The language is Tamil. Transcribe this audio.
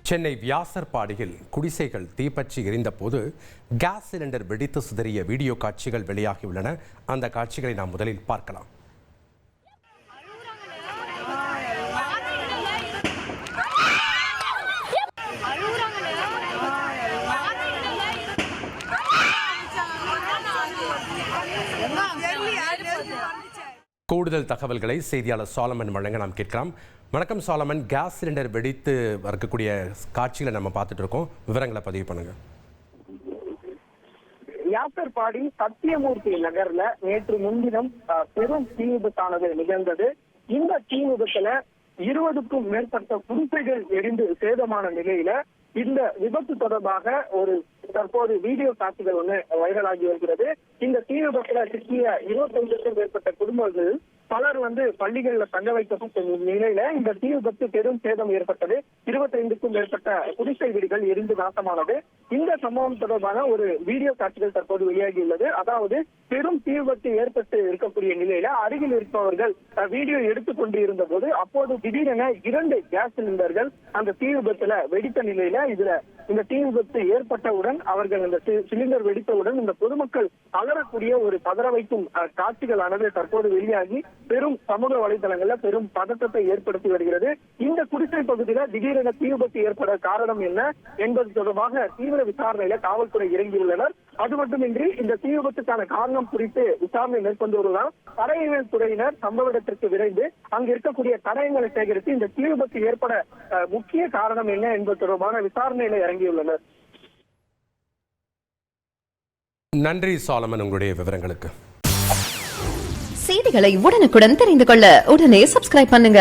சென்னை வியாசர்பாடியில் குடிசைகள் தீப்பற்றி எரிந்தபோது கேஸ் சிலிண்டர் வெடித்து சிதறிய வீடியோ காட்சிகள் வெளியாகியுள்ளன. அந்த காட்சிகளை நாம் முதலில் பார்க்கலாம். கூடுதல் தகவல்களை செய்தியாளர் சாலமன் வழங்க நாம் கேட்கலாம். வணக்கம் சாலமன், கேஸ் சிலிண்டர் வெடித்து இருக்கக்கூடிய காட்சிகளை நம்ம பார்த்துட்டு இருக்கோம், விவரங்களை பதிவு பண்ணுங்க. வியாசர்பாடி சத்தியமூர்த்தி நகர்ல நேற்று முன்தினம் பெரும் தீ விபத்தானது நிகழ்ந்தது. இந்த தீ விபத்துல 20க்கும் மேற்பட்ட குடிசைகள் எரிந்து சேதமான நிலையில இந்த விபத்து தொடர்பாக ஒரு தற்போது வீடியோ காட்சிகள் ஒண்ணு வைரலாகி வருகிறது. இந்த தீ விபத்துல சிக்கிய 25க்கும் மேற்பட்ட குடும்பங்கள் பலர் பள்ளிகள்ல தங்க வைக்கப்பட்ட நிலையில இந்த தீ விபத்து பெரும் சேதம் ஏற்பட்டது. 25க்கும் மேற்பட்ட குடிசை வீடுகள் எரிந்து நாசமானது. இந்த சம்பவம் தொடர்பான ஒரு வீடியோ காட்சிகள் தற்போது வெளியாகியுள்ளது. அதாவது பெரும் தீ விபத்து ஏற்பட்டு இருக்கக்கூடிய நிலையில அருகில் இருப்பவர்கள் வீடியோ எடுத்துக் கொண்டு இருந்த போது அப்போது திடீரென 2 கேஸ் சிலிண்டர்கள் அந்த தீ விபத்துல வெடித்த நிலையில இந்த தீ விபத்து ஏற்பட்டவுடன் அவர்கள் இந்த சிலிண்டர் வெடித்தவுடன் இந்த பொதுமக்கள் அலறக்கூடிய ஒரு பதற வைக்கும் காட்சிகளானது தற்போது வெளியாகி பெரும் சமூக வலைதளங்கள்ல பெரும் பதற்றத்தை ஏற்படுத்தி வருகிறது. இந்த குடிசை பகுதியில திடீரென தீ விபத்து ஏற்பட காரணம் என்ன என்பது தொடர்பாக தீவிர விசாரணையில காவல்துறை இறங்கியுள்ளனர். அது மட்டுமின்றி இந்த தீ விபத்துக்கான காரணம் குறித்து விசாரணை மேற்கொண்டு வருவதால் தடயவியல் துறையினர் சம்பவ இடத்திற்கு விரைந்து அங்கு இருக்கக்கூடிய தடயங்களை சேகரித்து இந்த தீ விபத்து ஏற்பட முக்கிய காரணம் என்ன என்பது தொடர்பான விசாரணையில இறங்கியுள்ளனர். நன்றி சாலமன், உங்களுடைய விவரங்களுக்கு. செய்திகளை உடனுக்குடன் தெரிந்து கொள்ள உடனே சப்ஸ்கிரைப் பண்ணுங்க.